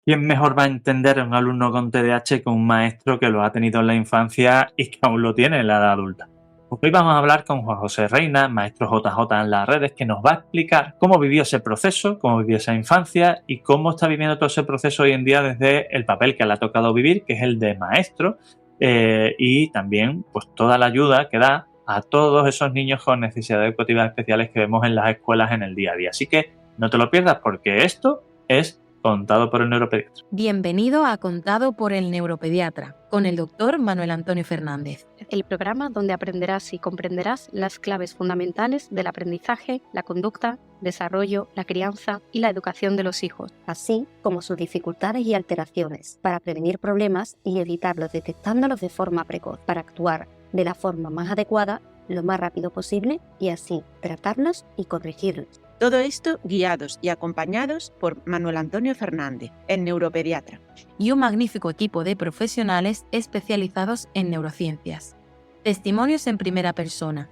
¿Quién mejor va a entender a un alumno con TDAH que un maestro que lo ha tenido en la infancia y que aún lo tiene en la edad adulta? Pues hoy vamos a hablar con Juan José Reina, maestro JJ en las redes, que nos va a explicar cómo vivió ese proceso, cómo vivió esa infancia y cómo está viviendo todo ese proceso hoy en día desde el papel que le ha tocado vivir, que es el de maestro, y también pues toda la ayuda que da a todos esos niños con necesidades educativas especiales que vemos en las escuelas en el día a día. Así que no te lo pierdas porque esto es Contado por el Neuropediatra. Bienvenido a Contado por el Neuropediatra, con el doctor Manuel Antonio Fernández. El programa donde aprenderás y comprenderás las claves fundamentales del aprendizaje, la conducta, desarrollo, la crianza y la educación de los hijos, así como sus dificultades y alteraciones, para prevenir problemas y evitarlos detectándolos de forma precoz, para actuar de la forma más adecuada lo más rápido posible y así tratarlos y corregirlos. Todo esto guiados y acompañados por Manuel Antonio Fernández, el neuropediatra. Y un magnífico equipo de profesionales especializados en neurociencias. Testimonios en primera persona,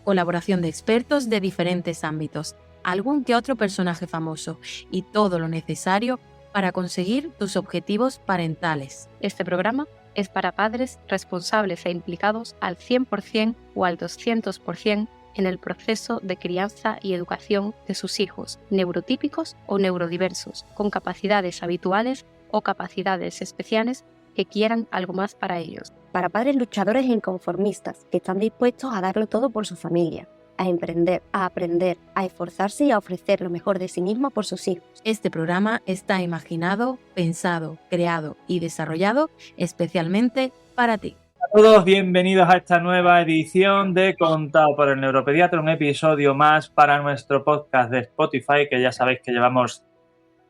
colaboración de expertos de diferentes ámbitos, algún que otro personaje famoso y todo lo necesario para conseguir tus objetivos parentales. Este programa es para padres responsables e implicados al 100% o al 200% en el proceso de crianza y educación de sus hijos, neurotípicos o neurodiversos, con capacidades habituales o capacidades especiales que quieran algo más para ellos. Para padres luchadores e inconformistas que están dispuestos a darlo todo por su familia, a emprender, a aprender, a esforzarse y a ofrecer lo mejor de sí mismo por sus hijos. Este programa está imaginado, pensado, creado y desarrollado especialmente para ti. A todos, bienvenidos a esta nueva edición de Contado por el Neuropediatra, un episodio más para nuestro podcast de Spotify, que ya sabéis que llevamos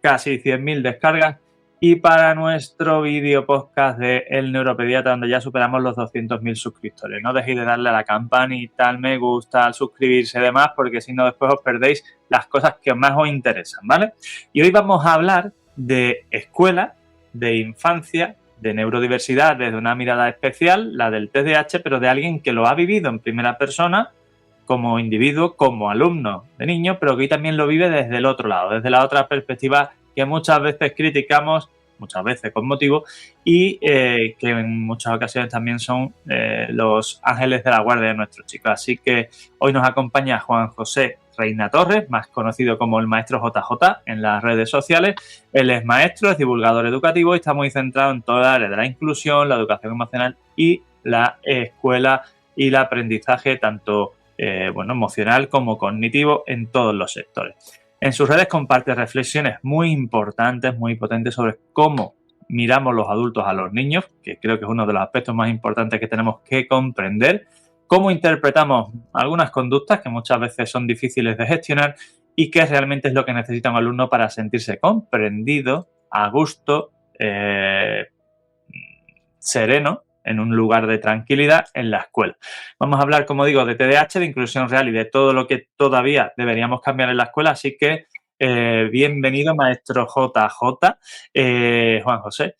casi 100.000 descargas, y para nuestro vídeo podcast de El Neuropediatra, donde ya superamos los 200.000 suscriptores. No dejéis de darle a la campanita, al me gusta, al suscribirse y demás, porque si no después os perdéis las cosas que más os interesan, ¿vale? Y hoy vamos a hablar de escuela, de infancia, de neurodiversidad desde una mirada especial, la del TDAH, pero de alguien que lo ha vivido en primera persona como individuo, como alumno de niño, pero que hoy también lo vive desde el otro lado, desde la otra perspectiva que muchas veces criticamos, muchas veces con motivo, y que en muchas ocasiones también son los ángeles de la guardia de nuestros chicos. Así que hoy nos acompaña Juan José Reina Torres, más conocido como el maestro JJ en las redes sociales. Él es maestro, es divulgador educativo y está muy centrado en toda la área de la inclusión, la educación emocional y la escuela y el aprendizaje tanto emocional como cognitivo en todos los sectores. En sus redes comparte reflexiones muy importantes, muy potentes sobre cómo miramos los adultos a los niños, que creo que es uno de los aspectos más importantes que tenemos que comprender, cómo interpretamos algunas conductas que muchas veces son difíciles de gestionar y qué realmente es lo que necesita un alumno para sentirse comprendido, a gusto, sereno, en un lugar de tranquilidad en la escuela. Vamos a hablar, como digo, de TDAH, de inclusión real y de todo lo que todavía deberíamos cambiar en la escuela, así que bienvenido, maestro JJ. Juan José,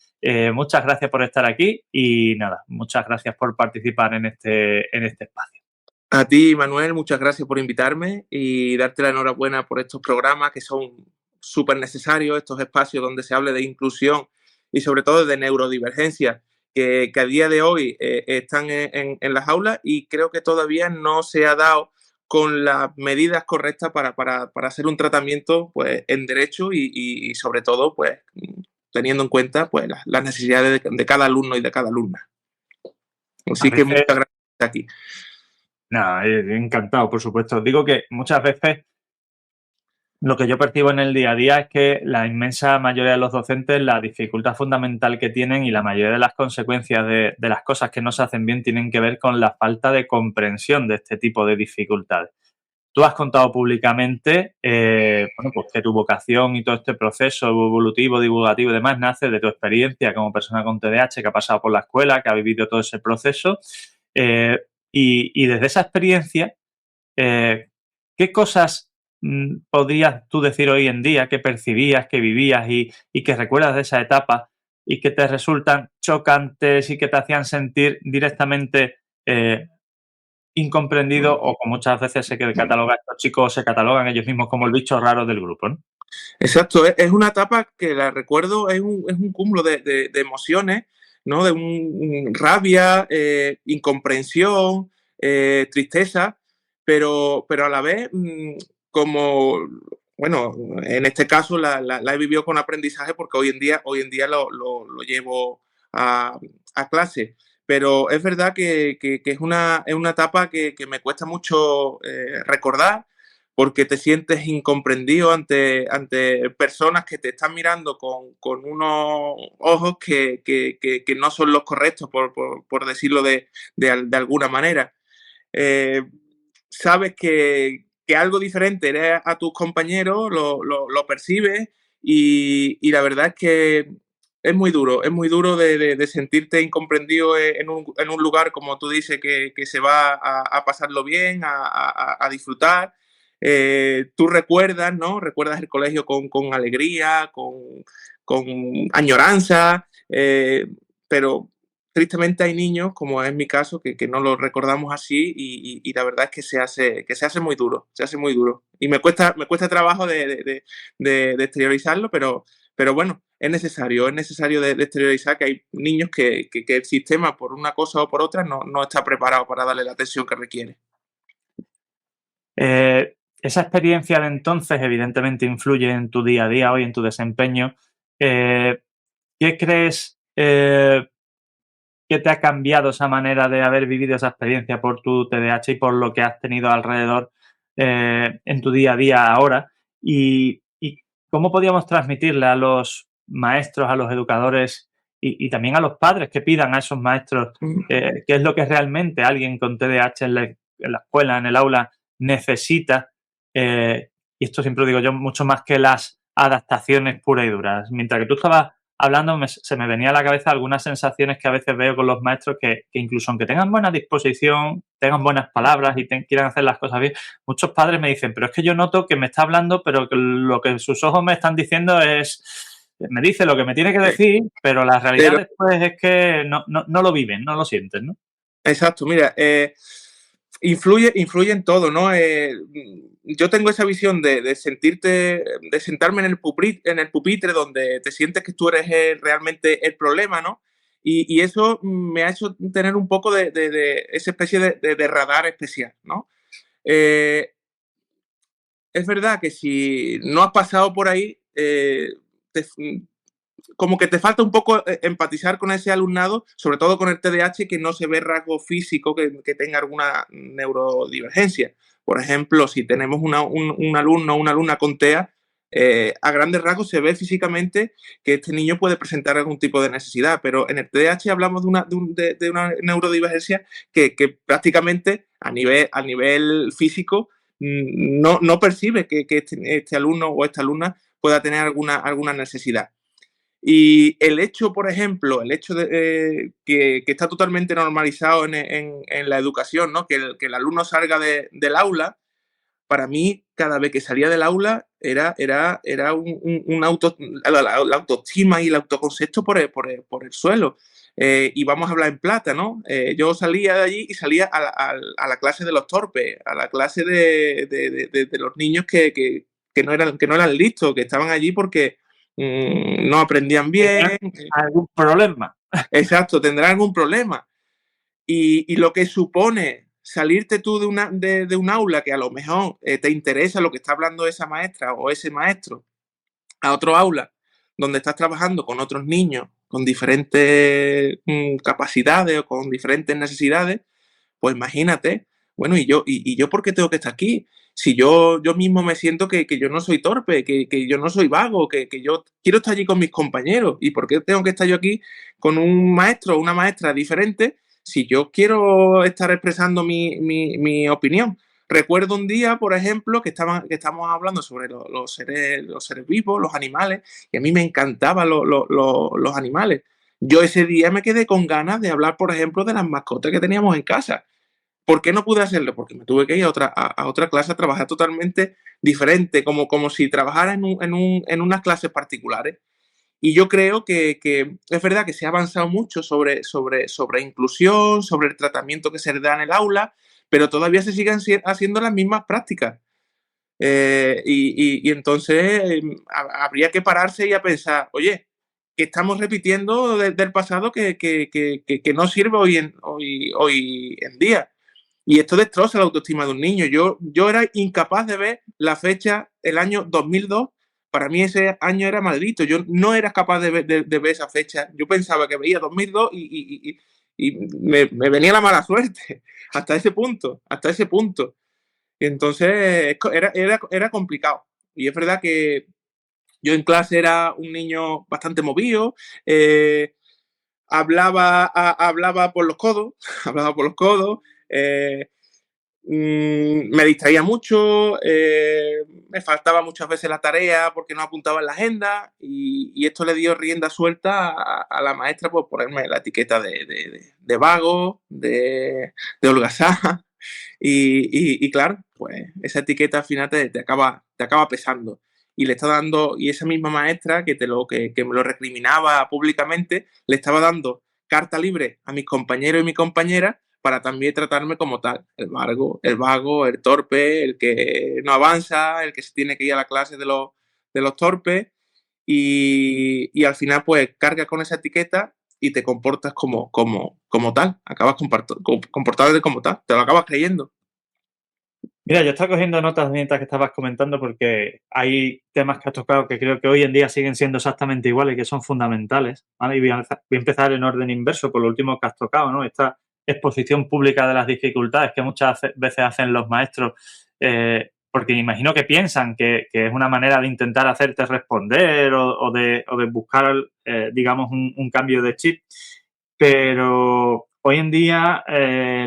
muchas gracias por estar aquí y nada, muchas gracias por participar en este espacio. A ti, Manuel, muchas gracias por invitarme y darte la enhorabuena por estos programas que son súper necesarios, estos espacios donde se hable de inclusión y sobre todo de neurodivergencia, que a día de hoy están en las aulas y creo que todavía no se ha dado con las medidas correctas para hacer un tratamiento pues, en derecho y sobre todo pues, teniendo en cuenta pues, las necesidades de cada alumno y de cada alumna. Así que muchas gracias por estar aquí. Nada, encantado, por supuesto. Digo que muchas veces lo que yo percibo en el día a día es que la inmensa mayoría de los docentes, la dificultad fundamental que tienen y la mayoría de las consecuencias de las cosas que no se hacen bien tienen que ver con la falta de comprensión de este tipo de dificultades. Tú has contado públicamente pues que tu vocación y todo este proceso evolutivo, divulgativo y demás nace de tu experiencia como persona con TDAH que ha pasado por la escuela, que ha vivido todo ese proceso. Y desde esa experiencia, ¿qué cosas podrías tú decir hoy en día que percibías, que vivías y que recuerdas de esa etapa y que te resultan chocantes y que te hacían sentir directamente incomprendido o como muchas veces se cataloga a estos chicos, se catalogan ellos mismos como el bicho raro del grupo, ¿no? Exacto, es una etapa que la recuerdo, es un cúmulo de emociones, ¿no? De rabia, incomprensión, tristeza, pero a la vez, como, bueno, en este caso la he vivido con aprendizaje porque hoy en día lo llevo a clase. Pero es verdad que es una etapa que me cuesta mucho recordar, porque te sientes incomprendido ante personas que te están mirando con unos ojos que no son los correctos, por decirlo de alguna manera. Eh, sabes que algo diferente eres a tus compañeros, lo percibes y la verdad es que es muy duro de sentirte incomprendido en un lugar, como tú dices, que se va a pasarlo bien, a disfrutar. Tú recuerdas, ¿no? Recuerdas el colegio con alegría, con añoranza, pero tristemente hay niños, como es mi caso, que no lo recordamos así y la verdad es que se hace muy duro, se hace muy duro. Y me cuesta trabajo de exteriorizarlo, pero bueno, es necesario de exteriorizar que hay niños que el sistema, por una cosa o por otra, no está preparado para darle la atención que requiere. Esa experiencia de entonces evidentemente influye en tu día a día hoy, en tu desempeño. ¿Qué crees que te ha cambiado esa manera de haber vivido esa experiencia por tu TDAH y por lo que has tenido alrededor en tu día a día ahora? ¿Y cómo podíamos transmitirle a los maestros, a los educadores y también a los padres que pidan a esos maestros qué es lo que realmente alguien con TDAH en la escuela, en el aula, necesita? Y esto siempre lo digo yo, mucho más que las adaptaciones puras y duras. Mientras que tú estabas hablando, se me venía a la cabeza algunas sensaciones que a veces veo con los maestros que incluso aunque tengan buena disposición, tengan buenas palabras y quieran hacer las cosas bien, muchos padres me dicen, pero es que yo noto que me está hablando, pero que lo que sus ojos me están diciendo me dice lo que me tiene que decir, pero la realidad después es que no lo viven, no lo sienten, ¿no? Exacto, mira, influye en todo, ¿no? Yo tengo esa visión de sentarme en el pupitre donde te sientes que tú eres realmente el problema, ¿no? Y eso me ha hecho tener un poco de esa especie de radar especial, ¿no? Es verdad que si no has pasado por ahí, como que te falta un poco empatizar con ese alumnado, sobre todo con el TDAH, que no se ve rasgo físico que tenga alguna neurodivergencia. Por ejemplo, si tenemos un alumno o una alumna con TEA, a grandes rasgos se ve físicamente que este niño puede presentar algún tipo de necesidad, pero en el TDAH hablamos de una neurodivergencia que prácticamente a nivel físico no percibe que este alumno o esta alumna pueda tener alguna necesidad. Y el hecho, por ejemplo, de que está totalmente normalizado en la educación, ¿no? Que el alumno salga del aula, para mí, cada vez que salía del aula, era la autoestima y el autoconcepto por el suelo. Y vamos a hablar en plata, ¿no? Yo salía de allí y salía a la clase de los torpes, a la clase de los niños que no eran listos, que estaban allí porque no aprendían bien. ¿Algún problema? Exacto, tendrán algún problema. Y lo que supone salirte tú de un aula que a lo mejor te interesa lo que está hablando esa maestra o ese maestro a otro aula donde estás trabajando con otros niños con diferentes capacidades o con diferentes necesidades, pues imagínate, bueno, ¿y yo por qué tengo que estar aquí? Si yo mismo me siento que yo no soy torpe, que yo no soy vago, que yo quiero estar allí con mis compañeros. ¿Y por qué tengo que estar yo aquí con un maestro o una maestra diferente si yo quiero estar expresando mi opinión? Recuerdo un día, por ejemplo, que estábamos hablando sobre los seres vivos, los animales, y a mí me encantaban los animales. Yo ese día me quedé con ganas de hablar, por ejemplo, de las mascotas que teníamos en casa. ¿Por qué no pude hacerlo? Porque me tuve que ir a otra clase a trabajar totalmente diferente, como si trabajara en unas clases particulares. Y yo creo que es verdad que se ha avanzado mucho sobre inclusión, sobre el tratamiento que se le da en el aula, pero todavía se siguen haciendo las mismas prácticas. Y entonces habría que pararse y a pensar, oye, que estamos repitiendo del pasado que no sirve hoy en día. Y esto destroza la autoestima de un niño. Yo era incapaz de ver la fecha, el año 2002. Para mí ese año era maldito. Yo no era capaz de ver esa fecha. Yo pensaba que veía 2002 y me venía la mala suerte. Hasta ese punto. Y entonces era complicado. Y es verdad que yo en clase era un niño bastante movido, hablaba por los codos, me distraía mucho, me faltaba muchas veces la tarea porque no apuntaba en la agenda y esto le dio rienda suelta a la maestra por ponerme la etiqueta de vago, de holgazán y claro, pues esa etiqueta al final te acaba pesando. Y le está dando, y esa misma maestra que me lo recriminaba públicamente, le estaba dando carta libre a mis compañeros y mis compañeras para también tratarme como tal, el vago, el torpe, el que no avanza, el que se tiene que ir a la clase de los torpes, y al final pues cargas con esa etiqueta y te comportas como tal, acabas comportándote como tal, te lo acabas creyendo. Mira, yo estaba cogiendo notas mientras que estabas comentando porque hay temas que has tocado que creo que hoy en día siguen siendo exactamente iguales y que son fundamentales, ¿vale? Y voy a empezar en orden inverso por lo último que has tocado, ¿no? Esta exposición pública de las dificultades que muchas veces hacen los maestros, porque imagino que piensan que es una manera de intentar hacerte responder o de buscar, digamos, un cambio de chip, pero hoy en día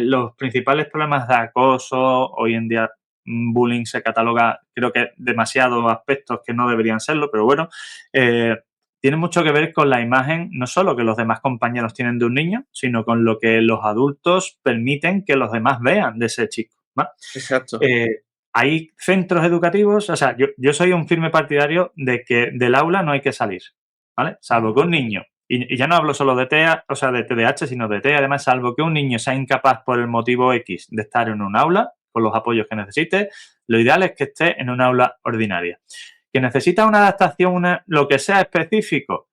los principales problemas de acoso, hoy en día bullying se cataloga, creo que demasiados aspectos que no deberían serlo, pero bueno, tiene mucho que ver con la imagen, no solo que los demás compañeros tienen de un niño, sino con lo que los adultos permiten que los demás vean de ese chico, ¿no? Exacto. Hay centros educativos, o sea, yo soy un firme partidario de que del aula no hay que salir, ¿vale? Salvo que un niño, y ya no hablo solo de TEA, o sea, de TDAH, sino de TEA, además, salvo que un niño sea incapaz por el motivo X de estar en un aula, con los apoyos que necesite, lo ideal es que esté en un aula ordinaria. ¿Que necesita una adaptación, lo que sea específico?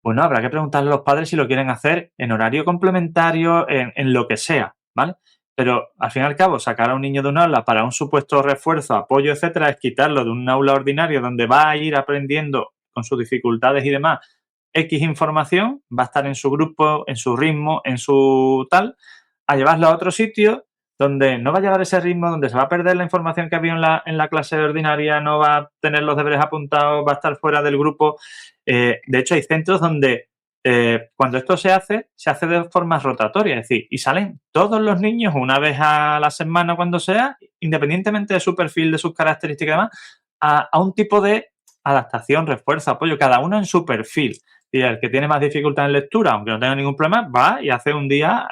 Bueno, habrá que preguntarle a los padres si lo quieren hacer en horario complementario, en lo que sea, ¿vale? Pero al fin y al cabo, sacar a un niño de un aula para un supuesto refuerzo, apoyo, etcétera, es quitarlo de un aula ordinaria donde va a ir aprendiendo con sus dificultades y demás X información, va a estar en su grupo, en su ritmo, en su tal, a llevarlo a otro sitio donde no va a llevar ese ritmo, donde se va a perder la información que había en la clase ordinaria, no va a tener los deberes apuntados, va a estar fuera del grupo. De hecho, hay centros donde cuando esto se hace de forma rotatoria, es decir, y salen todos los niños una vez a la semana cuando sea, independientemente de su perfil, de sus características y demás, a un tipo de adaptación, refuerzo, apoyo, cada uno en su perfil. Y el que tiene más dificultad en lectura, aunque no tenga ningún problema, va y hace un día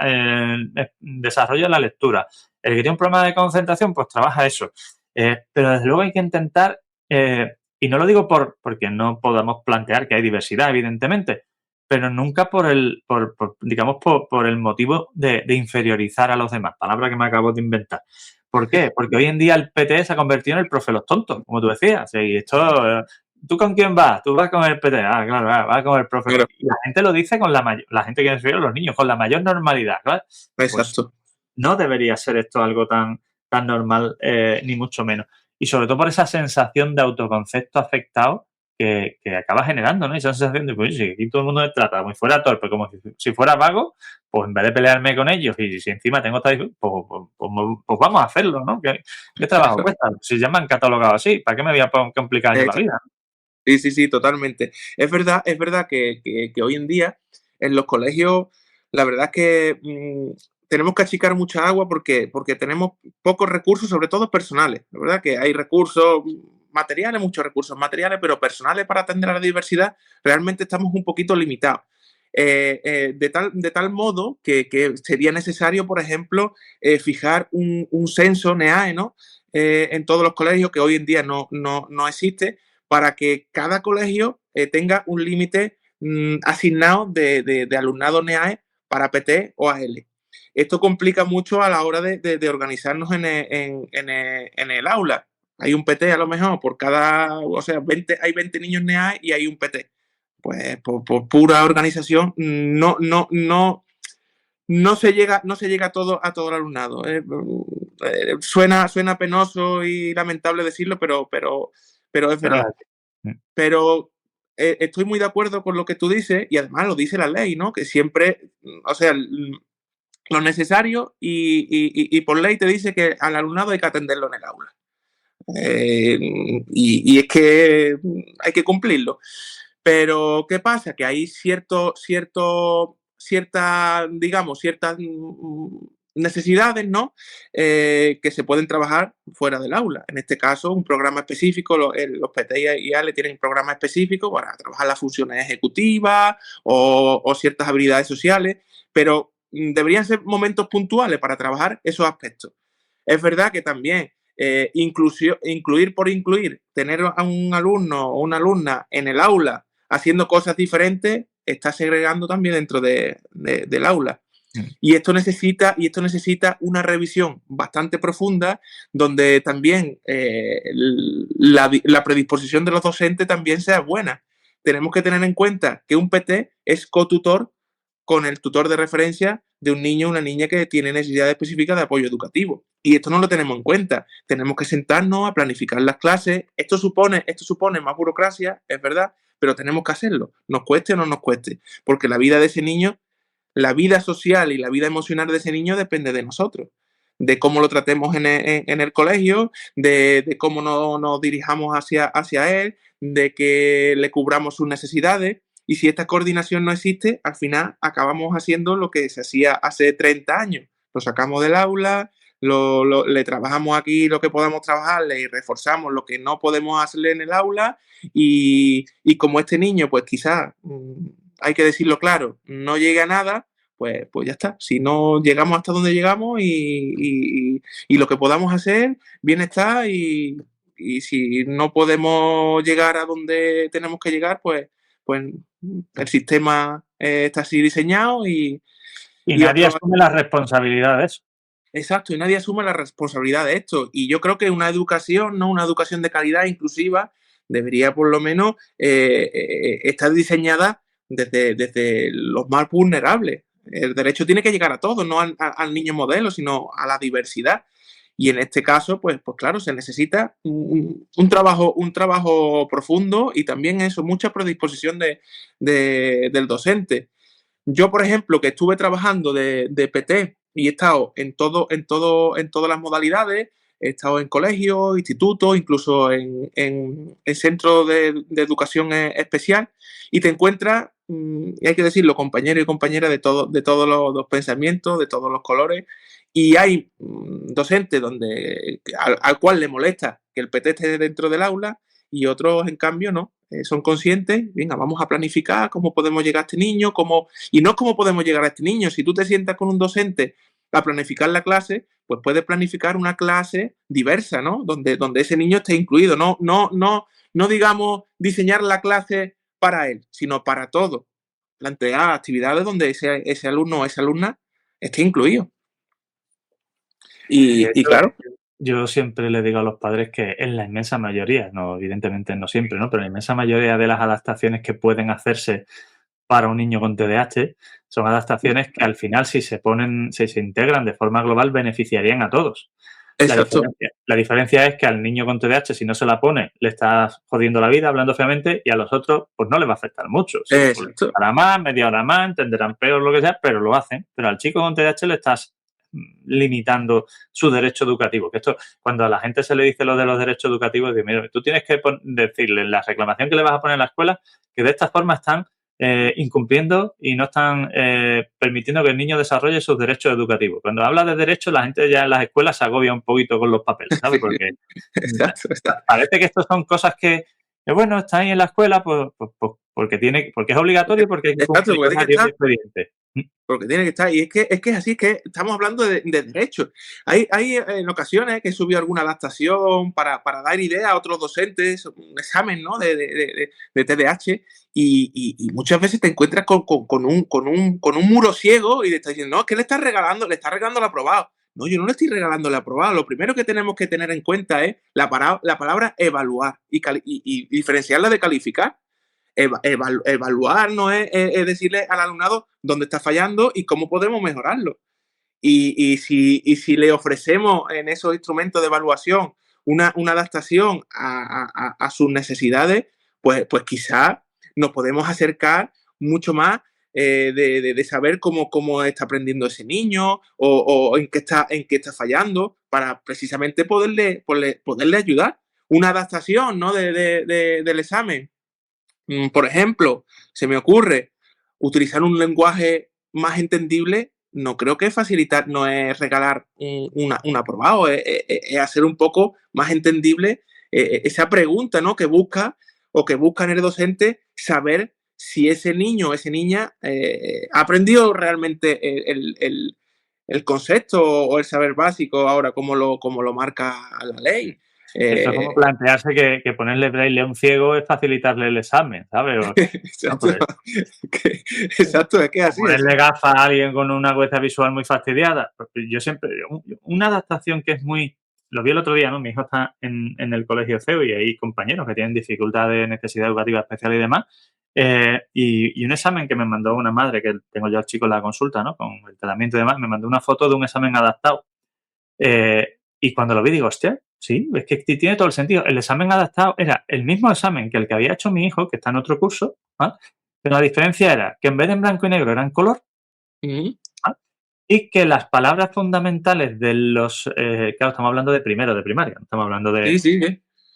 desarrolla la lectura. El que tiene un problema de concentración, pues trabaja eso. Pero desde luego hay que intentar, y no lo digo porque no podamos plantear que hay diversidad, evidentemente, pero nunca por el motivo de inferiorizar a los demás, palabra que me acabo de inventar. ¿Por qué? Porque hoy en día el PT se ha convertido en el profe de los tontos, como tú decías. Y esto, ¿tú con quién vas? Tú vas con el PT. Ah, claro, vas con el profe. Claro. Y la gente lo dice la gente que refiere a los niños, con la mayor normalidad, ¿claro? Exacto. Pues no debería ser esto algo tan normal, ni mucho menos. Y sobre todo por esa sensación de autoconcepto afectado que acaba generando, ¿no? Esa sensación de, pues, si aquí todo el mundo me trata como si fuera torpe, como si fuera vago, pues en vez de pelearme con ellos y si encima tengo esta pues vamos a hacerlo, ¿no? ¿Qué trabajo cuesta? Si ya me han catalogado así, ¿para qué me voy a complicar yo la vida? Sí, totalmente. Es verdad que hoy en día en los colegios, la verdad es que tenemos que achicar mucha agua porque tenemos pocos recursos, sobre todo personales. La verdad que hay recursos materiales, muchos recursos materiales, pero personales para atender a la diversidad, realmente estamos un poquito limitados. De tal modo que sería necesario, por ejemplo, fijar un censo NEAE, ¿no? En todos los colegios, que hoy en día no existe, para que cada colegio tenga un límite asignado de alumnado NEAE para PT o AL. Esto complica mucho a la hora de organizarnos en el aula. hay un PT a lo mejor por cada, o sea, hay 20 niños NEA y hay un PT. Pues por pura organización no se llega a todo el alumnado. Suena penoso y lamentable decirlo, pero es verdad. Pero estoy muy de acuerdo con lo que tú dices y además lo dice la ley, ¿no? Que siempre, o sea, lo necesario y por ley te dice que al alumnado hay que atenderlo en el aula. Y es que hay que cumplirlo. Pero, ¿qué pasa? Que hay ciertas necesidades, ¿no? Que se pueden trabajar fuera del aula. En este caso, un programa específico, los PT y ALE tienen un programa específico para trabajar las funciones ejecutivas o ciertas habilidades sociales, pero deberían ser momentos puntuales para trabajar esos aspectos. Es verdad que también incluir por incluir, tener a un alumno o una alumna en el aula haciendo cosas diferentes, está segregando también dentro del aula. Y esto necesita una revisión bastante profunda, donde también la predisposición de los docentes también sea buena. Tenemos que tener en cuenta que un PT es cotutor con el tutor de referencia de un niño o una niña que tiene necesidades específicas de apoyo educativo. Y esto no lo tenemos en cuenta. Tenemos que sentarnos a planificar las clases. Esto supone más burocracia, es verdad, pero tenemos que hacerlo, nos cueste o no nos cueste, porque la vida de ese niño, la vida social y la vida emocional de ese niño depende de nosotros, de cómo lo tratemos en el colegio, de cómo nos dirijamos hacia él, de que le cubramos sus necesidades. Y si esta coordinación no existe, al final acabamos haciendo lo que se hacía hace 30 años. Lo sacamos del aula, le trabajamos aquí lo que podamos trabajarle y reforzamos lo que no podemos hacerle en el aula. Y como este niño, pues quizás, hay que decirlo claro, no llegue a nada, pues ya está. Si no llegamos hasta donde llegamos y lo que podamos hacer, bien está. Y si no podemos llegar a donde tenemos que llegar, pues el sistema está así diseñado y nadie asume la responsabilidad de eso. Exacto, y nadie asume la responsabilidad de esto. Y yo creo que una educación, ¿no? Una educación de calidad inclusiva debería por lo menos estar diseñada desde los más vulnerables. El derecho tiene que llegar a todos, no al niño modelo, sino a la diversidad. Y en este caso, pues claro, se necesita un trabajo profundo y también eso, mucha predisposición del docente. Yo, por ejemplo, que estuve trabajando de PT y he estado en todas las modalidades, he estado en colegios, institutos, incluso en centros de educación especial, y te encuentras, y hay que decirlo, compañeros y compañeras de todos los pensamientos, de todos los colores, y hay docentes al cual le molesta que el PT esté dentro del aula y otros, en cambio, no. Son conscientes, venga, vamos a planificar cómo podemos llegar a este niño, y no cómo podemos llegar a este niño. Si tú te sientas con un docente a planificar la clase, pues puedes planificar una clase diversa, ¿no? Donde ese niño esté incluido. No digamos diseñar la clase para él, sino para todos. Plantear actividades donde ese alumno o esa alumna esté incluido. Y claro. Yo siempre le digo a los padres que en la inmensa mayoría, no, evidentemente no siempre, ¿no? Pero en la inmensa mayoría de las adaptaciones que pueden hacerse para un niño con TDAH son adaptaciones que al final, si se integran de forma global, beneficiarían a todos. Exacto. La diferencia es que al niño con TDAH, si no se la pone, le estás jodiendo la vida, hablando feamente, y a los otros, pues no les va a afectar mucho. Sí, exacto. Para más, media hora más, entenderán peor lo que sea, pero lo hacen. Pero al chico con TDAH le estás limitando su derecho educativo. Que esto, cuando a la gente se le dice lo de los derechos educativos, dice, mira, tú tienes que decirle en la reclamación que le vas a poner en la escuela que de esta forma están incumpliendo y no están permitiendo que el niño desarrolle sus derechos educativos. Cuando habla de derechos, la gente ya en las escuelas se agobia un poquito con los papeles, ¿sabes? Porque exacto. Parece que estas son cosas que bueno, está ahí en la escuela pues porque es obligatorio y porque hay que cumplir con el expediente. Porque tiene que estar. Y es que es así, que estamos hablando de derechos. Hay en ocasiones que he subido alguna adaptación para dar idea a otros docentes, un examen, ¿no? de TDAH, y muchas veces te encuentras con un muro ciego y le estás diciendo, no, es que le está regalando el aprobado. No, yo no le estoy regalando el aprobado. Lo primero que tenemos que tener en cuenta es la palabra evaluar y diferenciarla de calificar. Evaluar no es decirle al alumnado dónde está fallando y cómo podemos mejorarlo. Y si le ofrecemos en esos instrumentos de evaluación una adaptación a sus necesidades, pues quizás nos podemos acercar mucho más de saber cómo está aprendiendo ese niño o en qué está fallando para precisamente poderle ayudar. Una adaptación, ¿no? del examen. Por ejemplo, se me ocurre utilizar un lenguaje más entendible. No creo que facilitar no es regalar un aprobado, es hacer un poco más entendible esa pregunta, ¿no? que busca en el docente saber si ese niño o esa niña ha aprendido realmente el concepto o el saber básico ahora como lo marca la ley. Esto es como plantearse que ponerle braille a un ciego es facilitarle el examen, ¿sabes? Exacto, no, pues, exacto, es que así ponerle gafas a alguien con una acuesta visual muy fastidiada. Yo siempre, una adaptación que es muy... Lo vi el otro día, ¿no? Mi hijo está en el colegio CEU y hay compañeros que tienen dificultades, necesidad educativa especial y demás. Y un examen que me mandó una madre, que tengo yo al chico en la consulta, ¿no? Con el tratamiento y demás, me mandó una foto de un examen adaptado. Y cuando lo vi digo, hostia, sí, es que tiene todo el sentido. El examen adaptado era el mismo examen que el que había hecho mi hijo, que está en otro curso, ¿ah? Pero la diferencia era que en vez de en blanco y negro era en color, ¿ah? Y que las palabras fundamentales de los... claro, estamos hablando de primero, de primaria, no estamos hablando de... Sí.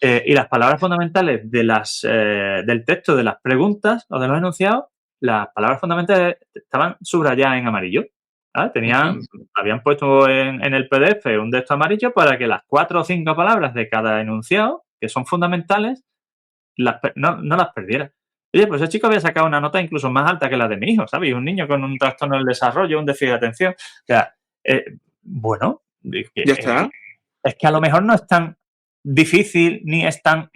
Y las palabras fundamentales del texto de las preguntas o de los enunciados, las palabras fundamentales estaban subrayadas en amarillo. ¿Ah? Habían puesto en el PDF un texto amarillo para que las 4 o 5 palabras de cada enunciado, que son fundamentales, no las perdiera. Oye, pues ese chico había sacado una nota incluso más alta que la de mi hijo, ¿sabes? Un niño con un trastorno del desarrollo, un déficit de atención. O sea, bueno, ya está. Es que a lo mejor no es tan difícil ni es tan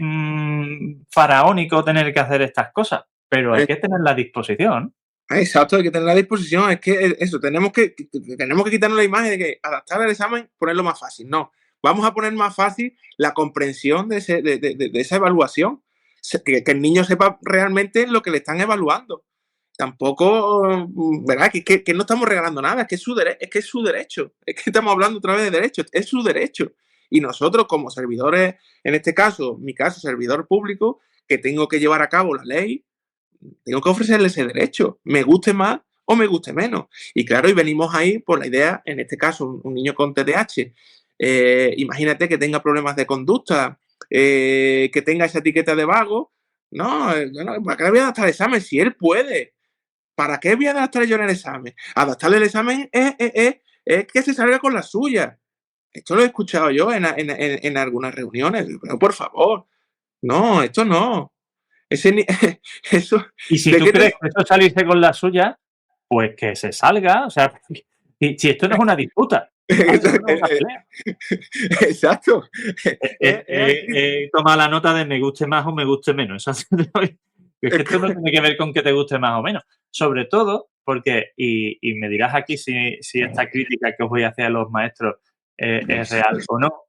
faraónico tener que hacer estas cosas, pero hay que tener la disposición. Exacto, hay que tener la disposición. Es que eso, tenemos que quitarnos la imagen de que adaptar el examen, ponerlo más fácil. No, vamos a poner más fácil la comprensión de esa evaluación, que el niño sepa realmente lo que le están evaluando. Tampoco, ¿verdad? Que no estamos regalando nada, es que es su derecho. Es que estamos hablando otra vez de derechos, es su derecho. Y nosotros como servidores, en este caso, mi caso, servidor público, que tengo que llevar a cabo la ley, tengo que ofrecerle ese derecho, me guste más o me guste menos. Y claro, y venimos ahí por la idea, en este caso, un niño con TDAH, imagínate que tenga problemas de conducta, que tenga esa etiqueta de vago. No, ¿para qué le voy a adaptar el examen si él puede? ¿Para qué voy a adaptar yo en el examen? Adaptarle el examen es que se salga con la suya. Esto lo he escuchado yo en algunas reuniones, pero por favor, no, esto no. Eso, y si tú crees que eso salirse con la suya, pues que se salga. O sea, si esto no es una disputa. Exacto. Toma la nota de me guste más o me guste menos. Es que esto no tiene que ver con que te guste más o menos. Sobre todo porque, y me dirás aquí si esta crítica que os voy a hacer a los maestros es real o no.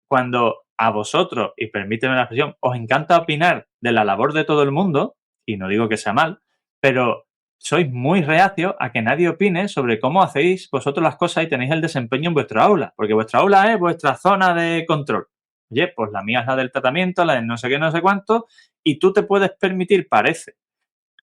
Cuando a vosotros, y permíteme la expresión, os encanta opinar de la labor de todo el mundo, y no digo que sea mal, pero sois muy reacios a que nadie opine sobre cómo hacéis vosotros las cosas y tenéis el desempeño en vuestra aula, porque vuestra aula es vuestra zona de control. Oye, pues la mía es la del tratamiento, la de no sé qué, no sé cuánto, y tú te puedes permitir, parece,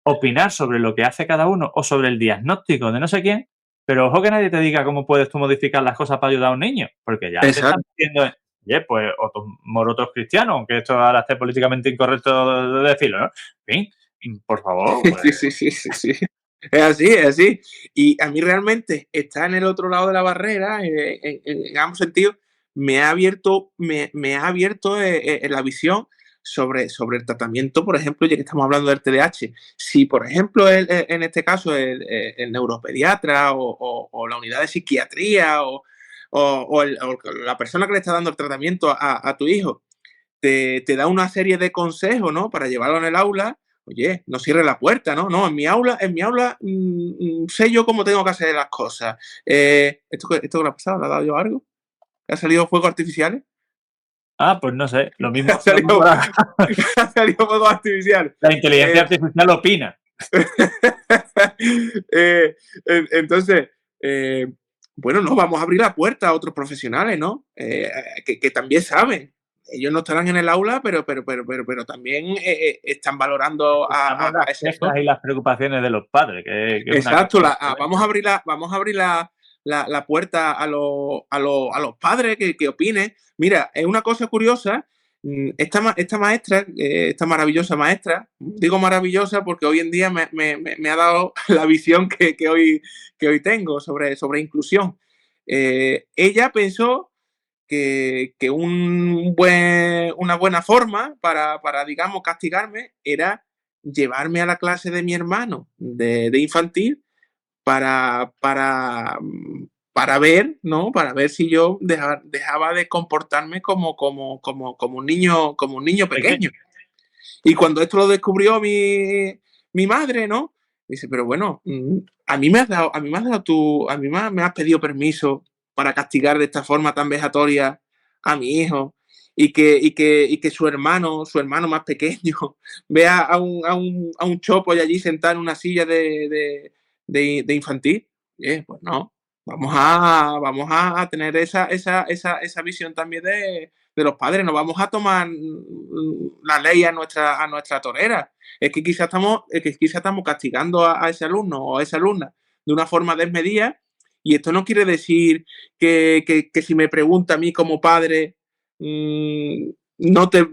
opinar sobre lo que hace cada uno o sobre el diagnóstico de no sé quién, pero ojo que nadie te diga cómo puedes tú modificar las cosas para ayudar a un niño, porque ya te están diciendo, oye, pues otros morotos cristianos, aunque esto ahora esté políticamente incorrecto de decirlo, ¿no? En fin, por favor. Pues... Sí. Es así. Y a mí realmente estar en el otro lado de la barrera, en ambos sentidos, me ha abierto la visión sobre el tratamiento, por ejemplo, ya que estamos hablando del TDAH. Si, por ejemplo, en este caso, el neuropediatra o la unidad de psiquiatría o la persona que le está dando el tratamiento a tu hijo te da una serie de consejos, ¿no? Para llevarlo en el aula, oye, no cierre la puerta, ¿no? No, en mi aula sé yo cómo tengo que hacer las cosas. ¿Esto qué le ha pasado? ¿Le ha dado yo algo? ¿Ha salido fuegos artificiales? Ah, pues no sé, lo mismo, Ha salido, ha salido fuegos artificiales. la inteligencia artificial opina. Entonces, bueno, no, vamos a abrir la puerta a otros profesionales, ¿no? Que también saben. Ellos no estarán en el aula, pero también están valorando a Las ese quejas y las preocupaciones de los padres. Que es una Exacto, cosa vamos a abrir la puerta a los padres que opinen. Mira, es una cosa curiosa. Esta maestra, esta maravillosa maestra, digo maravillosa porque hoy en día me ha dado la visión que hoy tengo sobre inclusión. Ella pensó que una buena forma para, digamos, castigarme era llevarme a la clase de mi hermano de infantil para, para ver, ¿no? Para ver si yo dejaba de comportarme como un niño pequeño. Y cuando esto lo descubrió mi madre, ¿no? Dice, pero bueno, a mí me has pedido permiso para castigar de esta forma tan vejatoria a mi hijo y que su hermano más pequeño, vea a un chopo y allí sentado en una silla de infantil. Pues no, vamos a tener esa visión también de los padres, no vamos a tomar la ley a nuestra torera. Es que quizá estamos castigando a ese alumno o a esa alumna de una forma desmedida, y esto no quiere decir que si me pregunta a mí como padre, no te...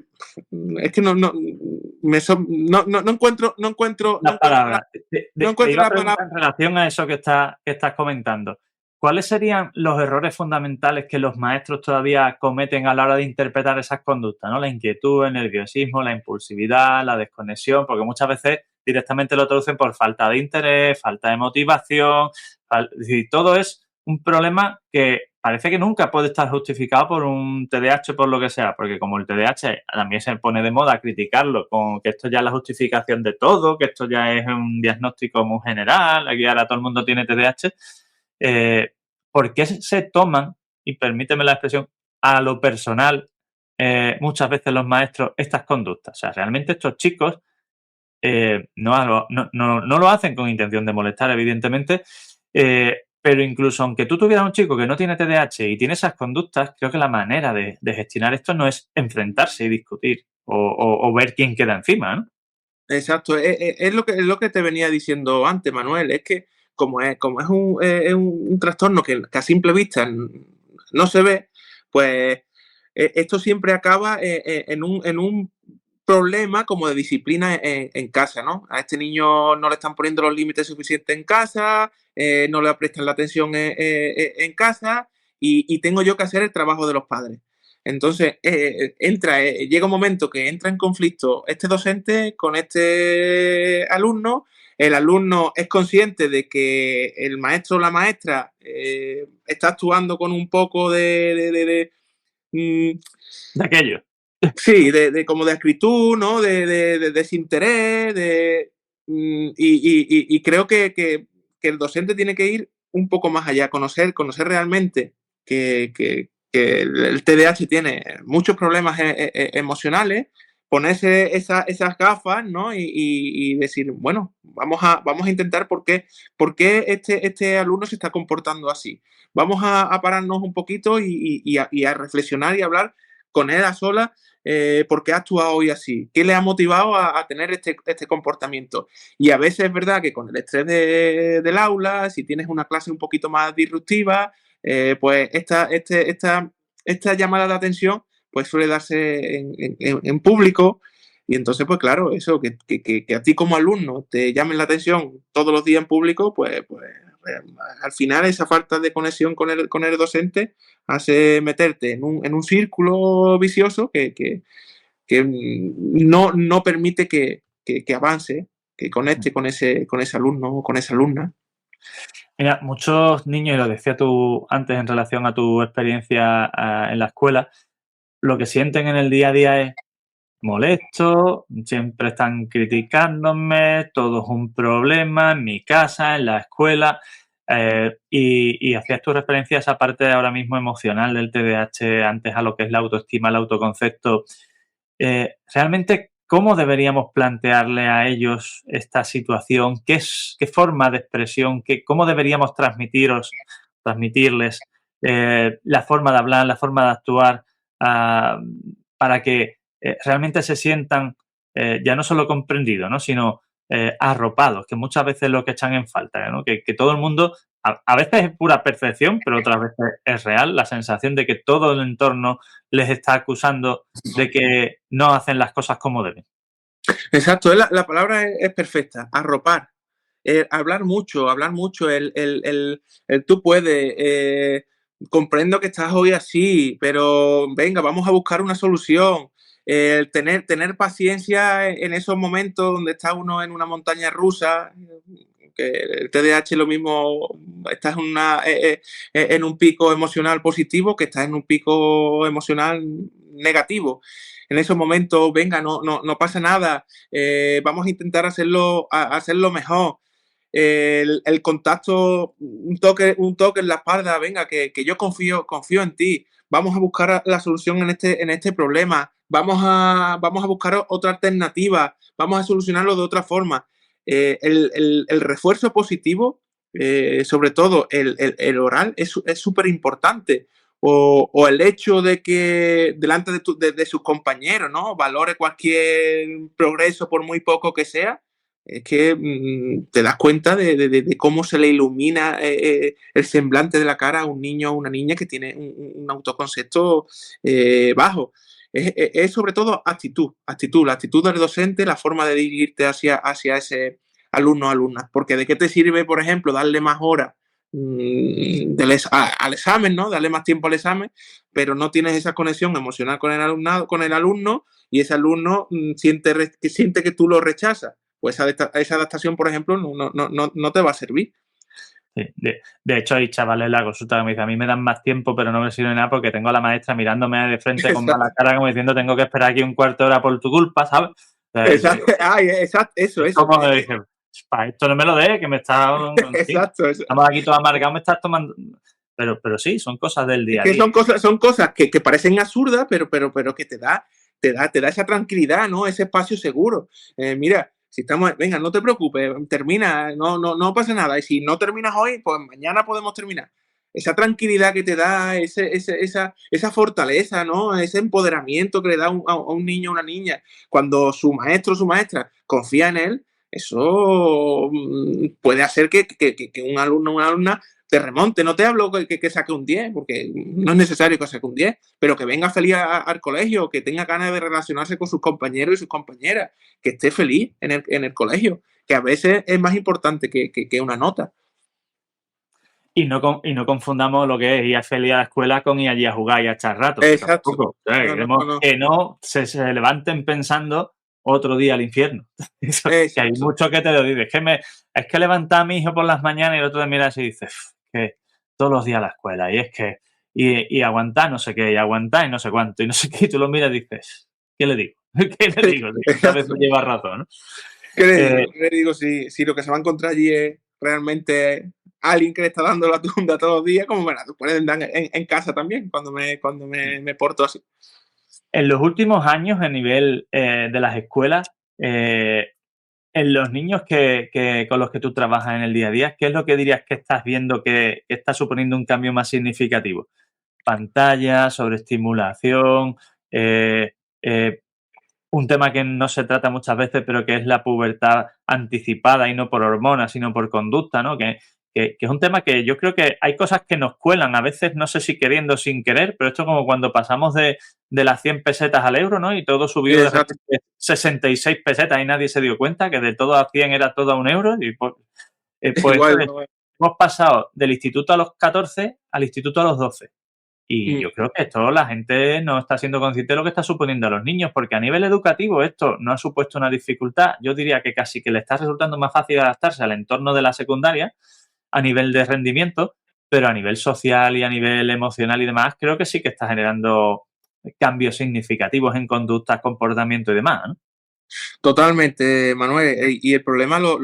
Es que no encuentro la palabra. no encuentro iba a la preguntar palabra. en relación a eso que estás comentando. ¿Cuáles serían los errores fundamentales que los maestros todavía cometen a la hora de interpretar esas conductas, ¿no? La inquietud, el nerviosismo, la impulsividad, la desconexión, porque muchas veces directamente lo traducen por falta de interés, falta de motivación. Es decir, todo es un problema que parece que nunca puede estar justificado por un TDAH o por lo que sea, porque como el TDAH también se pone de moda criticarlo, con que esto ya es la justificación de todo, que esto ya es un diagnóstico muy general, aquí ahora todo el mundo tiene TDAH. ¿Por qué se toman, y permíteme la expresión, a lo personal muchas veces los maestros estas conductas? O sea, realmente estos chicos no lo hacen con intención de molestar, evidentemente, pero incluso aunque tú tuvieras un chico que no tiene TDAH y tiene esas conductas, creo que la manera de gestionar esto no es enfrentarse y discutir o ver quién queda encima, ¿no? Exacto, es lo que te venía diciendo antes, Manuel, es que como es un trastorno que a simple vista no se ve, pues esto siempre acaba en un problema como de disciplina en casa, ¿no? A este niño no le están poniendo los límites suficientes en casa, no le prestan la atención en casa, y tengo yo que hacer el trabajo de los padres. Entonces, llega un momento que entra en conflicto este docente con este alumno. El alumno es consciente de que el maestro o la maestra está actuando con un poco De aquello. sí, como de acritud, ¿no? De desinterés, y creo que el docente tiene que ir un poco más allá, conocer realmente que el TDAH tiene muchos problemas emocionales, ponerse esas gafas, ¿no? Y decir, bueno, vamos a intentar por qué este alumno se está comportando así. Vamos a pararnos un poquito y a reflexionar y hablar con él a solas. ¿Por qué ha actuado hoy así? ¿Qué le ha motivado a tener este comportamiento? Y a veces es verdad que con el estrés del aula, si tienes una clase un poquito más disruptiva, pues esta llamada de atención pues suele darse en público, y entonces pues claro, eso, que a ti como alumno te llamen la atención todos los días en público, pues al final esa falta de conexión con el docente hace meterte en un círculo vicioso que no permite que avance, que conecte con ese alumno o con esa alumna. Mira, muchos niños, y lo decía tú antes en relación a tu experiencia en la escuela, lo que sienten en el día a día es molesto, siempre están criticándome, todo es un problema en mi casa, en la escuela. Y hacías tu referencia a esa parte ahora mismo emocional del TDAH, antes a lo que es la autoestima, el autoconcepto. Realmente, ¿cómo deberíamos plantearle a ellos esta situación? ¿Qué forma de expresión? ¿Cómo deberíamos transmitirles la forma de hablar, la forma de actuar, para que realmente se sientan ya no solo comprendidos, ¿no?, sino arropados, que muchas veces es lo que echan en falta, ¿no? Que todo el mundo, a veces es pura percepción, pero otras veces es real, la sensación de que todo el entorno les está acusando de que no hacen las cosas como deben. Exacto, la palabra es perfecta, arropar. Hablar mucho, el tú puedes, comprendo que estás hoy así, pero venga, vamos a buscar una solución. El tener paciencia en esos momentos donde está uno en una montaña rusa, que el TDAH lo mismo, estás en un pico emocional positivo que estás en un pico emocional negativo. En esos momentos, venga, no pasa nada, vamos a intentar hacerlo mejor. El contacto, un toque en la espalda, venga, que yo confío en ti, vamos a buscar la solución en este problema, vamos a buscar otra alternativa, vamos a solucionarlo de otra forma. El refuerzo positivo, sobre todo el oral, es súper importante. O el hecho de que delante de sus compañeros, ¿no?, valore cualquier progreso por muy poco que sea, es que te das cuenta de cómo se le ilumina el semblante de la cara a un niño o una niña que tiene un autoconcepto bajo. Es sobre todo la actitud del docente, la forma de dirigirte hacia ese alumno o alumna. Porque ¿de qué te sirve, por ejemplo, darle más horas al examen, ¿no?, darle más tiempo al examen, pero no tienes esa conexión emocional con el alumno, y ese alumno siente que tú lo rechazas? Pues esa adaptación, por ejemplo, no te va a servir. Sí, de hecho, hay chavales en la consulta que me dicen, a mí me dan más tiempo, pero no me sirve nada porque tengo a la maestra mirándome de frente con mala cara, como diciendo, tengo que esperar aquí un cuarto de hora por tu culpa, ¿sabes? Exacto, eso. Como que dije, para esto no me lo des, que me estás... Exacto. Estamos aquí todos amargados, me estás tomando... Pero sí, son cosas del día a día. Son cosas que parecen absurdas, pero que te da esa tranquilidad, ¿no? Ese espacio seguro. Mira, si estamos, venga, no te preocupes, termina, no pasa nada. Y si no terminas hoy, pues mañana podemos terminar. Esa tranquilidad que te da, esa fortaleza, ¿no? Ese empoderamiento que le da a un niño o una niña cuando su maestro o su maestra confía en él, eso puede hacer que un alumno o una alumna te remonte. No te hablo que saque un 10, porque no es necesario que saque un 10, pero que venga feliz al colegio, que tenga ganas de relacionarse con sus compañeros y sus compañeras, que esté feliz en el colegio, que a veces es más importante que una nota. Y no confundamos lo que es ir feliz a la escuela con ir allí a jugar y a echar rato. Exacto. O sea, que no se levanten pensando otro día al infierno. Que hay mucho que te lo dices. Es que levantar a mi hijo por las mañanas y el otro te miras y dices, que todos los días a la escuela. Y es que, y aguantar no sé qué, y aguantar y no sé cuánto, y no sé qué. Y tú lo miras y dices, ¿qué le digo? ¿Qué le digo? A veces lleva razón, ¿no? ¿Qué le digo si lo que se va a encontrar allí es realmente alguien que le está dando la tunda todos los días, como me la pueden dar en casa también, cuando me porto así? En los últimos años, a nivel de las escuelas, en los niños con los que tú trabajas en el día a día, ¿qué es lo que dirías que estás viendo que está suponiendo un cambio más significativo? Pantalla, sobreestimulación, un tema que no se trata muchas veces, pero que es la pubertad anticipada, y no por hormonas, sino por conducta, ¿no? Que es un tema que yo creo que hay cosas que nos cuelan, a veces no sé si queriendo o sin querer, pero esto es como cuando pasamos de las 100 pesetas al euro, ¿no? Y todo subió de repente 66 pesetas y nadie se dio cuenta que de todo a 100 era todo a un euro. Y pues Igual, hemos pasado del instituto a los 14 al instituto a los 12. Y yo creo que esto la gente no está siendo consciente de lo que está suponiendo a los niños, porque a nivel educativo esto no ha supuesto una dificultad. Yo diría que casi que le está resultando más fácil adaptarse al entorno de la secundaria a nivel de rendimiento, pero a nivel social y a nivel emocional y demás, creo que sí que está generando cambios significativos en conductas, comportamiento y demás, ¿no? Totalmente, Manuel. Y el problema lo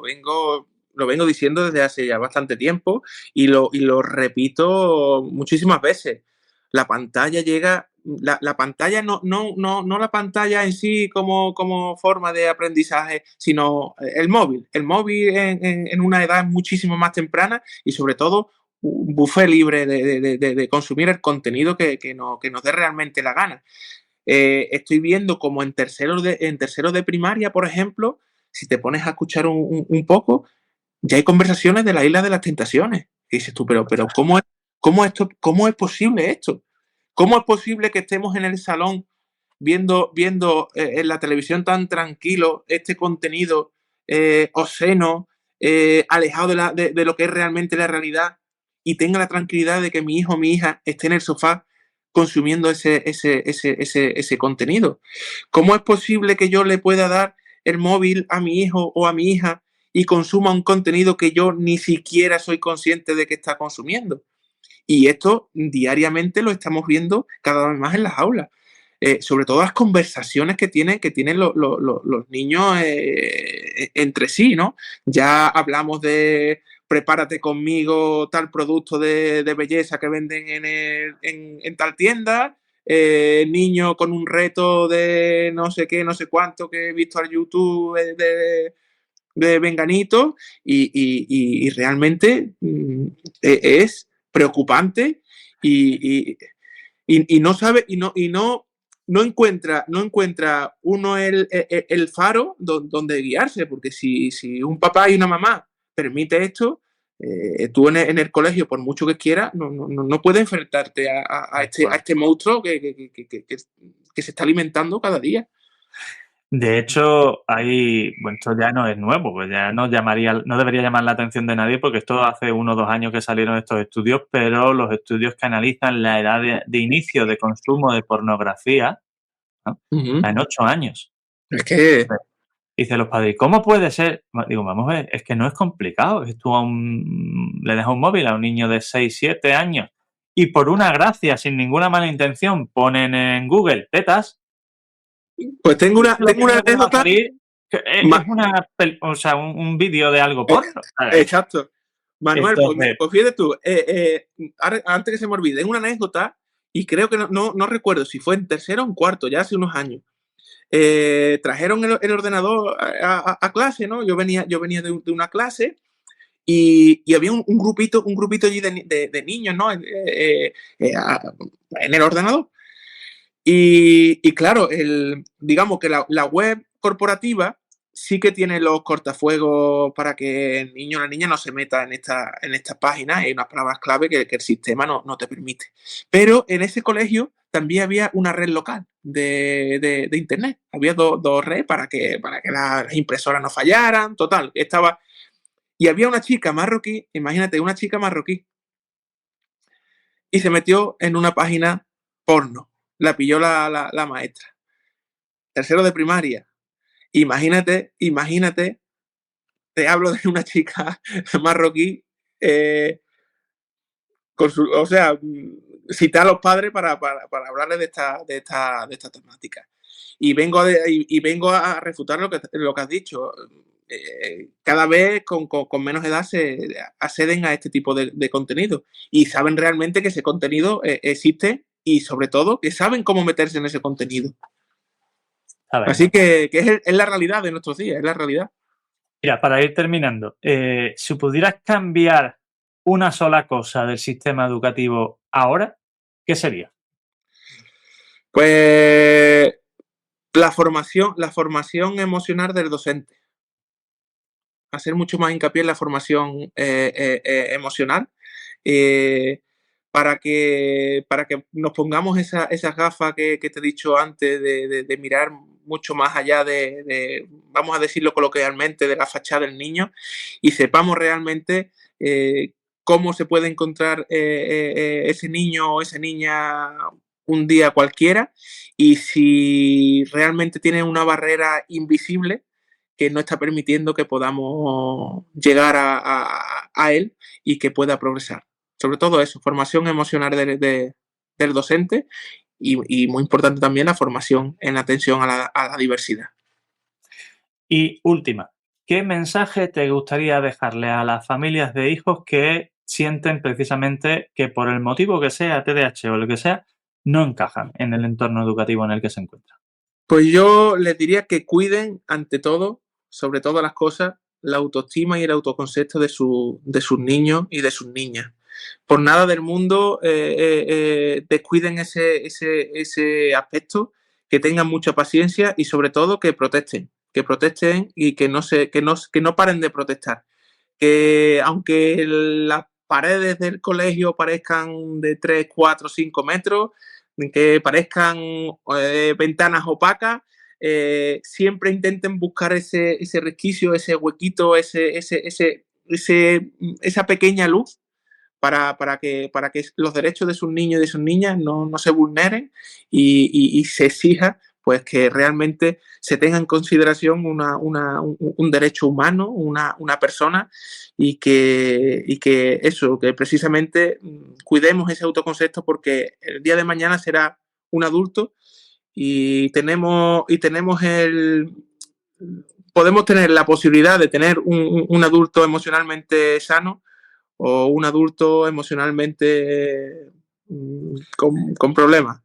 vengo diciendo desde hace ya bastante tiempo y lo repito muchísimas veces. La pantalla llega, la pantalla no la pantalla en sí como forma de aprendizaje, sino el móvil. El móvil en una edad muchísimo más temprana y sobre todo un buffet libre de consumir el contenido que nos dé realmente la gana. Estoy viendo como en terceros de primaria, por ejemplo, si te pones a escuchar un poco, ya hay conversaciones de la Isla de las Tentaciones. Y dices tú, pero ¿cómo es posible esto? ¿Cómo es posible que estemos en el salón viendo en la televisión tan tranquilo este contenido obsceno, alejado de lo que es realmente la realidad, y tenga la tranquilidad de que mi hijo o mi hija esté en el sofá consumiendo ese contenido? ¿Cómo es posible que yo le pueda dar el móvil a mi hijo o a mi hija y consuma un contenido que yo ni siquiera soy consciente de que está consumiendo? Y esto diariamente lo estamos viendo cada vez más en las aulas. Sobre todo las conversaciones que tienen los niños entre sí, ¿no? Ya hablamos de prepárate conmigo tal producto de belleza que venden en tal tienda, niño con un reto de no sé qué, no sé cuánto que he visto en YouTube de Venganito y realmente es preocupante y no sabe y no encuentra uno el faro donde guiarse, porque si un papá y una mamá permite esto, tú en el colegio, por mucho que quieras, no puedes enfrentarte a este monstruo que se está alimentando cada día. De hecho, esto ya no es nuevo, pues ya no debería llamar la atención de nadie porque esto hace 1 o 2 años que salieron estos estudios, pero los estudios que analizan la edad de inicio de consumo de pornografía, ¿no? En 8 años. Es que... Dice los padres, ¿cómo puede ser? Digo, vamos a ver, es que no es complicado. Tú le dejas un móvil a un niño de 6, 7 años y por una gracia, sin ninguna mala intención, ponen en Google tetas. Pues tengo una anécdota. Es un vídeo de algo porno. Exacto. Manuel, Entonces, pues fíjate tú, antes que se me olvide, tengo una anécdota y creo que no recuerdo si fue en tercero o en cuarto, ya hace unos años. Trajeron el ordenador a clase, ¿no? Yo venía de una clase y había un grupito allí de niños, ¿no? En el ordenador. Y claro, digamos que la web corporativa sí que tiene los cortafuegos para que el niño o la niña no se meta en esta página. Hay unas palabras clave que el sistema no te permite. Pero en ese colegio también había una red local de internet. Había dos redes para que las impresoras no fallaran. Total, estaba... Y había una chica marroquí, imagínate, una chica marroquí, y se metió en una página porno. La pilló la maestra. Tercero de primaria. Imagínate, te hablo de una chica marroquí, o sea, cita a los padres para hablarles de esta temática. Y vengo a refutar lo que has dicho. Cada vez con menos edad se acceden a este tipo de contenido y saben realmente que ese contenido existe y sobre todo que saben cómo meterse en ese contenido. Así que es la realidad de nuestros días, es la realidad. Mira, para ir terminando, si pudieras cambiar una sola cosa del sistema educativo ahora, ¿qué sería? Pues la formación emocional del docente. Hacer mucho más hincapié en la formación emocional para que nos pongamos esas gafas que te he dicho antes de mirar mucho más allá vamos a decirlo coloquialmente, de la fachada del niño y sepamos realmente cómo se puede encontrar ese niño o esa niña un día cualquiera y si realmente tiene una barrera invisible que no está permitiendo que podamos llegar a él y que pueda progresar. Sobre todo eso, formación emocional del docente y muy importante también la formación en atención a la diversidad. Y última, ¿qué mensaje te gustaría dejarle a las familias de hijos que sienten precisamente que por el motivo que sea, TDAH o lo que sea, no encajan en el entorno educativo en el que se encuentran? Pues yo les diría que cuiden ante todo, sobre todas las cosas, la autoestima y el autoconcepto de sus niños y de sus niñas. Por nada del mundo descuiden ese aspecto, que tengan mucha paciencia y sobre todo que protesten y que no paren de protestar. Que aunque las paredes del colegio parezcan de 3, 4, 5 metros, que parezcan ventanas opacas, siempre intenten buscar ese resquicio, ese huequito, esa pequeña luz para que los derechos de sus niños y de sus niñas no se vulneren y se exija pues que realmente se tenga en consideración un derecho humano, una persona y que eso, que precisamente cuidemos ese autoconcepto porque el día de mañana será un adulto y podemos tener la posibilidad de tener un adulto emocionalmente sano o un adulto emocionalmente con problemas.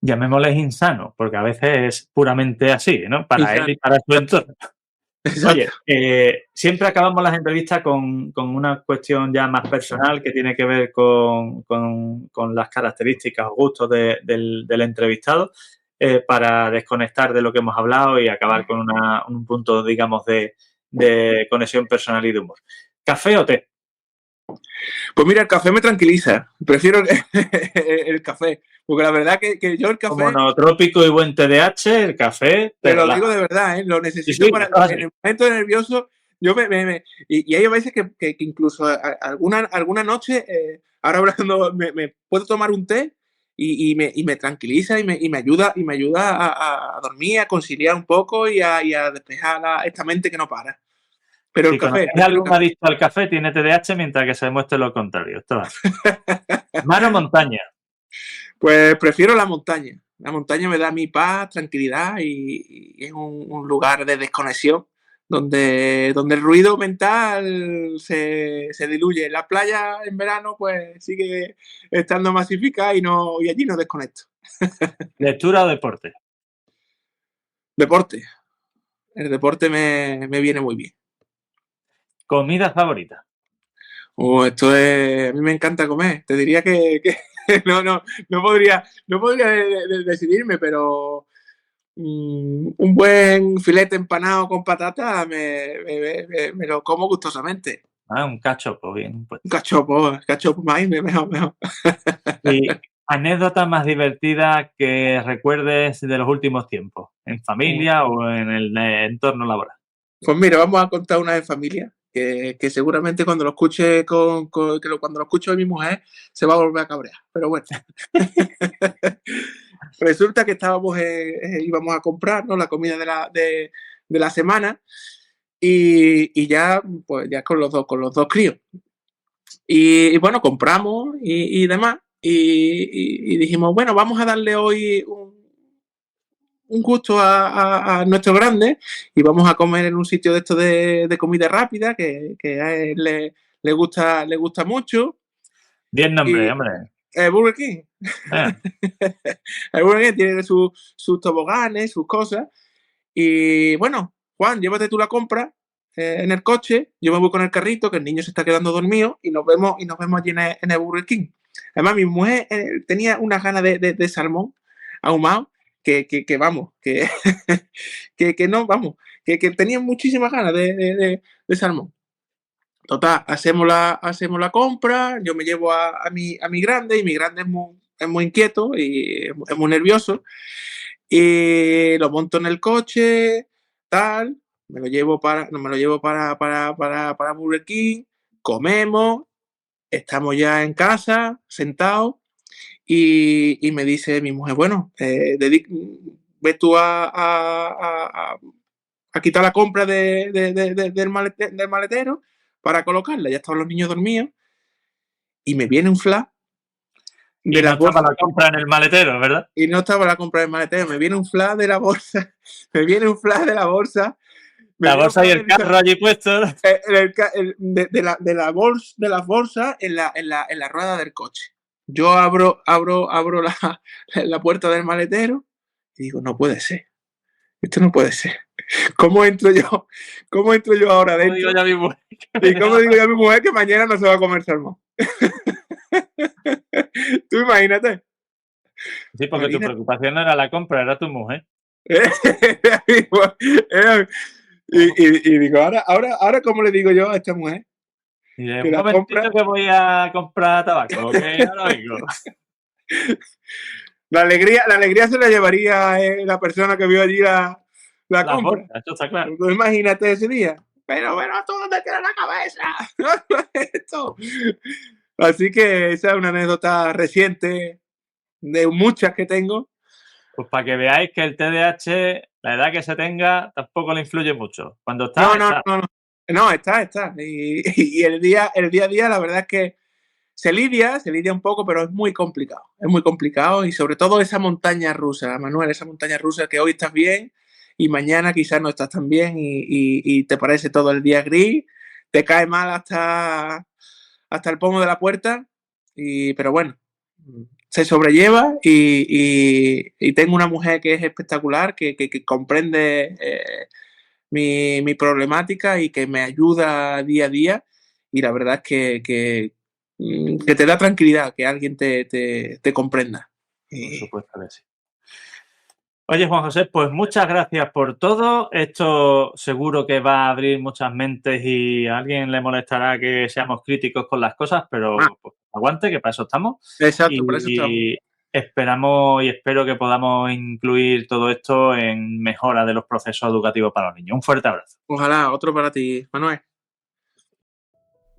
Llamémosles insano, porque a veces es puramente así, ¿no? Para Insano. él y para su entorno. Exacto. Oye, siempre acabamos las entrevistas con una cuestión ya más personal que tiene que ver con las características o gustos del entrevistado para desconectar de lo que hemos hablado y acabar con un punto, digamos, de conexión personal y de humor. ¿Café o té? Pues mira, el café me tranquiliza. Prefiero el café. Porque la verdad que yo el café... Como monotrópico y buen TDAH, el café... Te lo digo de verdad, ¿eh? Lo necesito sí, para... En el momento nervioso, yo y hay veces que incluso alguna noche, ahora hablando, me puedo tomar un té y me tranquiliza y me ayuda a dormir, a conciliar un poco y a despejar esta mente que no para. Pero el café... Si algún adicto al café tiene TDAH mientras que se demuestre lo contrario. ¿Mar o montaña? Pues prefiero la montaña. La montaña me da mi paz, tranquilidad y es un lugar de desconexión donde el ruido mental se diluye. La playa en verano pues sigue estando masificada y allí no desconecto. ¿Lectura o deporte? Deporte. El deporte me viene muy bien. ¿Comida favorita? Esto es... A mí me encanta comer. Te diría que no podría decidirme, pero un buen filete empanado con patata me lo como gustosamente. Un cachopo, bien. Pues. Un cachopo más, mejor. ¿Y anécdota más divertida que recuerdes de los últimos tiempos? ¿En familia o en el entorno laboral? Pues mira, vamos a contar una de familia que seguramente cuando lo escuche cuando lo escuche de mi mujer se va a volver a cabrear. Pero bueno. Resulta que íbamos a comprarnos la comida de la semana y ya, pues ya con los dos críos. Y bueno, compramos y demás. Y dijimos, bueno, vamos a darle hoy un gusto a nuestro grande y vamos a comer en un sitio de esto de comida rápida que a él le gusta mucho. 10 nombres, hombre. Burger King. El Burger King tiene sus toboganes, sus cosas. Y bueno, Juan, llévate tú la compra en el coche, yo me voy con el carrito, que el niño se está quedando dormido y nos vemos allí en el Burger King. Además, mi mujer tenía unas ganas de salmón ahumado que vamos, que no, vamos, que tenía muchísimas ganas de salmón. Total, hacemos la compra, yo me llevo a mi grande y mi grande es muy inquieto y es muy nervioso y lo monto en el coche, tal, me lo llevo para Burger King, comemos, estamos ya en casa, sentados y me dice mi mujer, bueno, ve tú a quitar la compra del maletero para colocarla. Ya estaban los niños dormidos y me viene un flash Y no estaba la compra en el maletero, ¿verdad? Y no estaba la compra en el maletero. Me viene un flash de la bolsa. Me viene un flash de la bolsa. La bolsa y el carro allí puesto. De las bolsas en la rueda del coche. Yo abro la puerta del maletero y digo, no puede ser. Esto no puede ser. ¿Cómo entro yo ahora dentro? Digo ya a mi mujer ¿Y cómo digo yo a mi mujer que mañana no se va a comer salmón? Tú imagínate. Sí, porque tu preocupación no era la compra, era tu mujer. Y digo, ahora ¿cómo le digo yo a esta mujer? Y de un momentito que voy a comprar tabaco, que ahora vengo. La alegría se la llevaría la persona que vio allí la compra. Bolsa, eso está claro. Tú imagínate ese día. Pero ¿tú dónde tienes la cabeza? Esto. Así que esa es una anécdota reciente de muchas que tengo. Pues para que veáis que el TDAH, la edad que se tenga, tampoco le influye mucho. Cuando está, No, está. Y el día a día, la verdad es que se lidia un poco, pero es muy complicado. Es muy complicado y sobre todo esa montaña rusa, Manuel, esa montaña rusa que hoy estás bien y mañana quizás no estás tan bien y te parece todo el día gris, te cae mal hasta el pomo de la puerta, pero bueno, se sobrelleva y tengo una mujer que es espectacular, que comprende mi problemática y que me ayuda día a día y la verdad es que te da tranquilidad que alguien te comprenda. Por supuesto que sí. Oye, Juan José, pues muchas gracias por todo. Esto seguro que va a abrir muchas mentes y a alguien le molestará que seamos críticos con las cosas, pero pues, aguante, que para eso estamos. Exacto, para eso estamos. Y esperamos y espero que podamos incluir todo esto en mejora de los procesos educativos para los niños. Un fuerte abrazo. Ojalá, otro para ti, Manuel.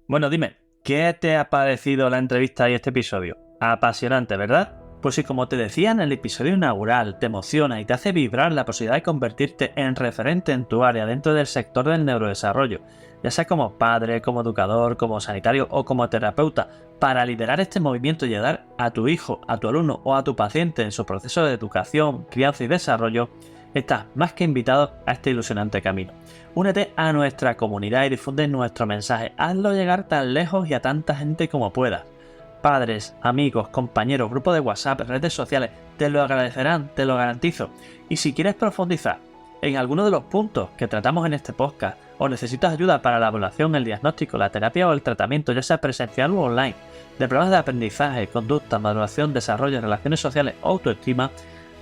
Bueno, dime, ¿qué te ha parecido la entrevista y este episodio? Apasionante, ¿verdad? Pues si, como te decía en el episodio inaugural, te emociona y te hace vibrar la posibilidad de convertirte en referente en tu área dentro del sector del neurodesarrollo, ya sea como padre, como educador, como sanitario o como terapeuta, para liderar este movimiento y ayudar a tu hijo, a tu alumno o a tu paciente en su proceso de educación, crianza y desarrollo, estás más que invitado a este ilusionante camino. Únete a nuestra comunidad y difunde nuestro mensaje. Hazlo llegar tan lejos y a tanta gente como puedas. Padres, amigos, compañeros, grupos de WhatsApp, redes sociales, te lo agradecerán, te lo garantizo. Y si quieres profundizar en alguno de los puntos que tratamos en este podcast o necesitas ayuda para la evaluación, el diagnóstico, la terapia o el tratamiento, ya sea presencial o online, de problemas de aprendizaje, conducta, maduración, desarrollo, relaciones sociales o autoestima,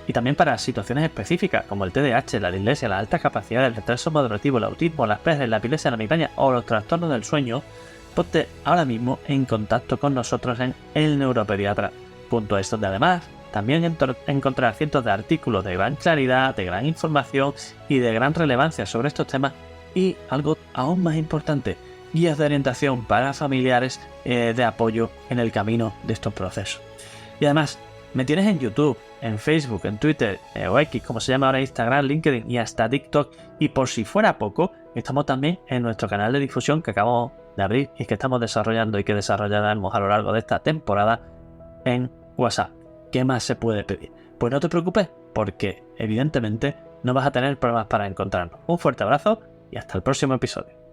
y también para situaciones específicas como el TDAH, la dislexia, la alta capacidad, el retraso madurativo, el autismo, las PERS, la epilepsia, la migraña o los trastornos del sueño, ponte ahora mismo en contacto con nosotros en elneuropediatra.es, donde además también encontrarás cientos de artículos de gran claridad, de gran información y de gran relevancia sobre estos temas y, algo aún más importante, guías de orientación para familiares de apoyo en el camino de estos procesos. Y además, me tienes en YouTube, en Facebook, en Twitter o X, como se llama ahora, Instagram, LinkedIn y hasta TikTok. Y por si fuera poco, estamos también en nuestro canal de difusión que acabamos de abrir y que estamos desarrollando y que desarrollaremos a lo largo de esta temporada en WhatsApp. ¿Qué más se puede pedir? Pues no te preocupes, porque evidentemente no vas a tener problemas para encontrarnos. Un fuerte abrazo y hasta el próximo episodio.